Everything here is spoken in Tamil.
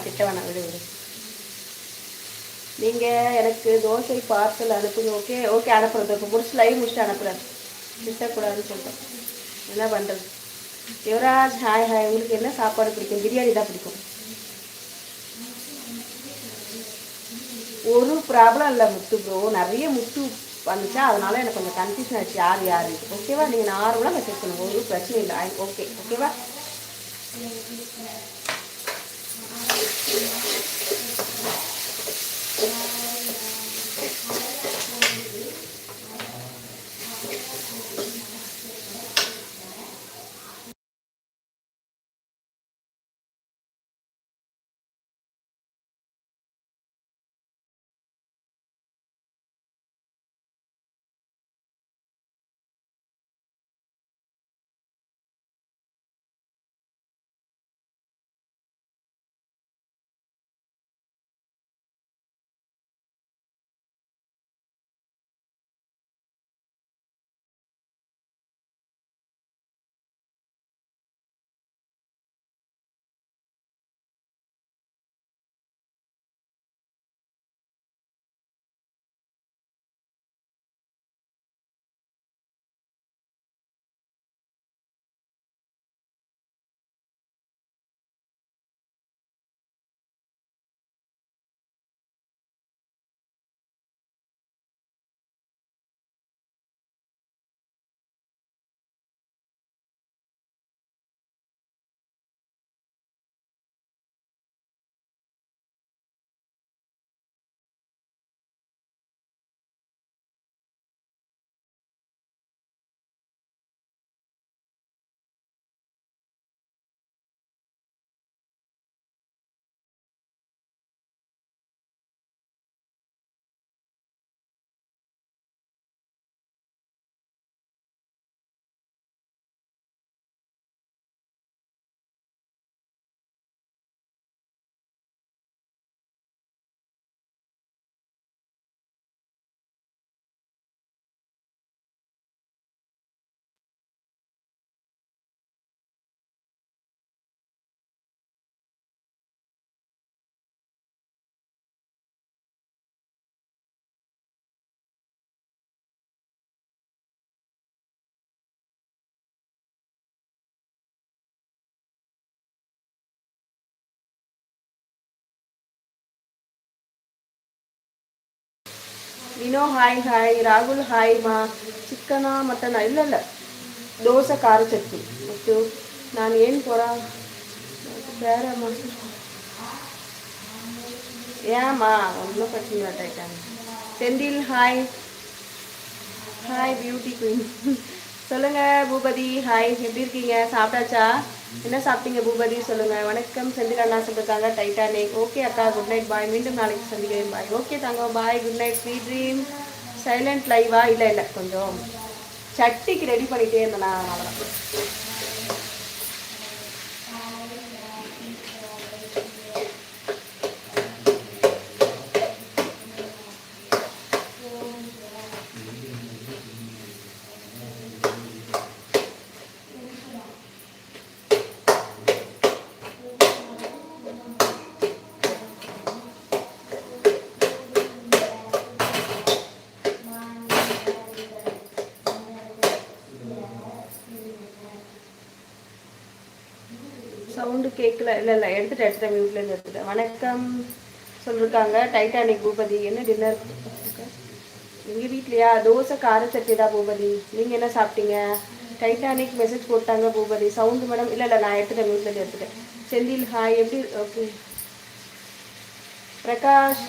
திட்ட வேணாம் விடு விடு. நீங்கள் எனக்கு தோசை பார்சல் அனுப்புங்க. ஓகே ஓகே அனுப்புறது. இப்போ முடிச்சு லைவ் முடிச்சுட்டு அனுப்புகிறேன். திட்டக்கூடாதுன்னு சொல்லிட்டேன். என்ன பண்ணுறது? Yuvraj hi hi. உங்களுக்கு என்ன சாப்பாடு பிடிக்கும்? பிரியாணி தான் பிடிக்கும். ஒரு ப்ராப்ளம் இல்லை முத்து ப்ரோ. நிறைய முத்து வந்துச்சா, அதனால எனக்கு கொஞ்சம் கன்ஃபியூஷன் ஆச்சு யார் யார். ஓகேவா? நீங்கள் நார்மலாக மெசேஜ் பண்ணுங்கள், ஒரு பிரச்சனை இல்லை. ஓகே ஓகேவா? Vino hi hi. ராகுல் ஹாய்மா. சிக்கனா மட்டனா? இல்லை இல்லை, தோசை கார சட்னி. ஓகே. நான் ஏன் போகிறேன் வேறம்மா. ஏம்மா ஒன்றும் பிரச்சனை மாட்டேன். Senthil hi hi beauty queen. சொல்லுங்கள் பூபதி ஹாய். எப்படி இருக்கீங்க? சாப்பிட்டாச்சா? என்ன சாப்பிட்டீங்க பூபதி? சொல்லுங்கள். வணக்கம் செந்தில் அண்ணா சொல்லியிருக்காங்க டைட்டானிக். ஓகே அக்கா குட் நைட் பாய். மீண்டும் நாளைக்கு சந்திக்கிறேன் பாய். ஓகே தங்கம் bye good night sweet dream. Silent லைவா? இல்லை இல்லை, கொஞ்சம் சட்டிக்கு ரெடி பண்ணிகிட்டே இருந்தேண்ணா, அவ்வளோதான். சவுண்டு கேட்கல. இல்லை இல்லை, எடுத்துட்டேன் வீட்டிலேருந்து எடுத்துட்டேன். வணக்கம் சொல்லியிருக்காங்க டைட்டானிக் பூபதி. என்ன டின்னர்? எங்கள் வீட்லையா தோசை கார சட்னி தான் பூபதி. நீங்கள் என்ன சாப்பிட்டீங்க? டைட்டானிக் மெசேஜ் போட்டாங்க பூபதி. Sound madam? இல்லை இல்லை, நான் எடுத்துட்டேன் வீட்டிலேருந்து எடுத்துட்டேன். செந்தில் ஹாய். எப்படி? ஓகே. பிரகாஷ்